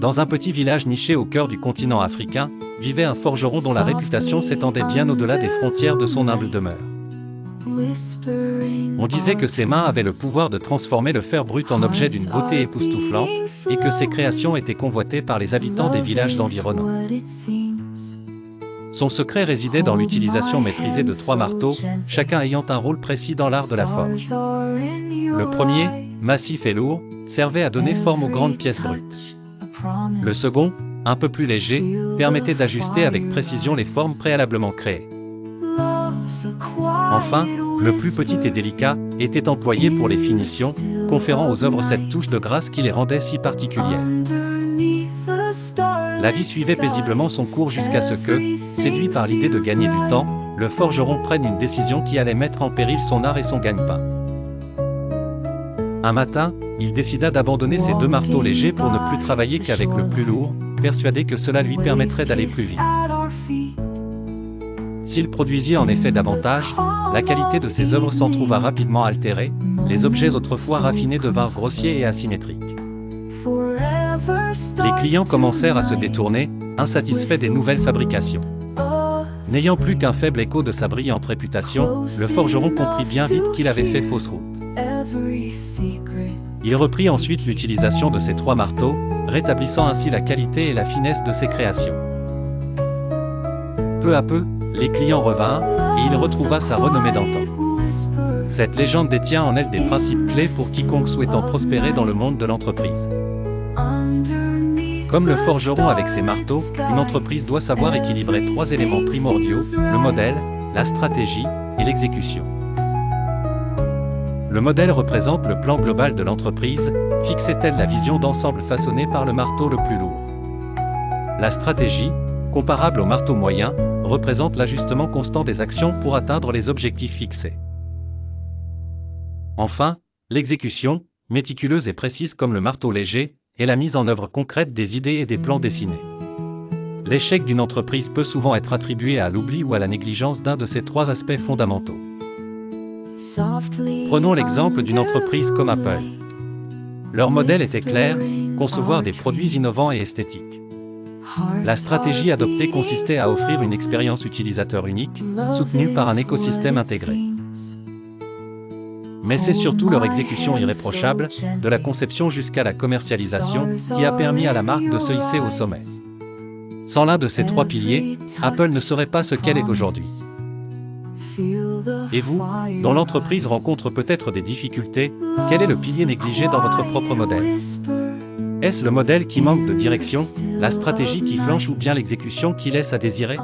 Dans un petit village niché au cœur du continent africain, vivait un forgeron dont la réputation s'étendait bien au-delà des frontières de son humble demeure. On disait que ses mains avaient le pouvoir de transformer le fer brut en objet d'une beauté époustouflante, et que ses créations étaient convoitées par les habitants des villages environnants. Son secret résidait dans l'utilisation maîtrisée de 3 marteaux, chacun ayant un rôle précis dans l'art de la forge. Le premier, massif et lourd, servait à donner forme aux grandes pièces brutes. Le second, un peu plus léger, permettait d'ajuster avec précision les formes préalablement créées. Enfin, le plus petit et délicat, était employé pour les finitions, conférant aux œuvres cette touche de grâce qui les rendait si particulières. La vie suivait paisiblement son cours jusqu'à ce que, séduit par l'idée de gagner du temps, le forgeron prenne une décision qui allait mettre en péril son art et son gagne-pain. Un matin, il décida d'abandonner ses 2 marteaux légers pour ne plus travailler qu'avec le plus lourd, persuadé que cela lui permettrait d'aller plus vite. S'il produisit en effet davantage, la qualité de ses œuvres s'en trouva rapidement altérée, les objets autrefois raffinés devinrent grossiers et asymétriques. Les clients commencèrent à se détourner, insatisfaits des nouvelles fabrications. N'ayant plus qu'un faible écho de sa brillante réputation, le forgeron comprit bien vite qu'il avait fait fausse route. Il reprit ensuite l'utilisation de ses 3 marteaux, rétablissant ainsi la qualité et la finesse de ses créations. Peu à peu, les clients revinrent, et il retrouva sa renommée d'antan. Cette légende détient en elle des principes clés pour quiconque souhaitant prospérer dans le monde de l'entreprise. Comme le forgeron avec ses marteaux, une entreprise doit savoir équilibrer 3 éléments primordiaux, le modèle, la stratégie et l'exécution. Le modèle représente le plan global de l'entreprise, fixé telle la vision d'ensemble façonnée par le marteau le plus lourd. La stratégie, comparable au marteau moyen, représente l'ajustement constant des actions pour atteindre les objectifs fixés. Enfin, l'exécution, méticuleuse et précise comme le marteau léger, est la mise en œuvre concrète des idées et des plans dessinés. L'échec d'une entreprise peut souvent être attribué à l'oubli ou à la négligence d'un de ces 3 aspects fondamentaux. Prenons l'exemple d'une entreprise comme Apple. Leur modèle était clair, concevoir des produits innovants et esthétiques. La stratégie adoptée consistait à offrir une expérience utilisateur unique, soutenue par un écosystème intégré. Mais c'est surtout leur exécution irréprochable, de la conception jusqu'à la commercialisation, qui a permis à la marque de se hisser au sommet. Sans l'un de ces 3 piliers, Apple ne serait pas ce qu'elle est aujourd'hui. Et vous, dont l'entreprise rencontre peut-être des difficultés, quel est le pilier négligé dans votre propre modèle? Est-ce le modèle qui manque de direction, la stratégie qui flanche ou bien l'exécution qui laisse à désirer?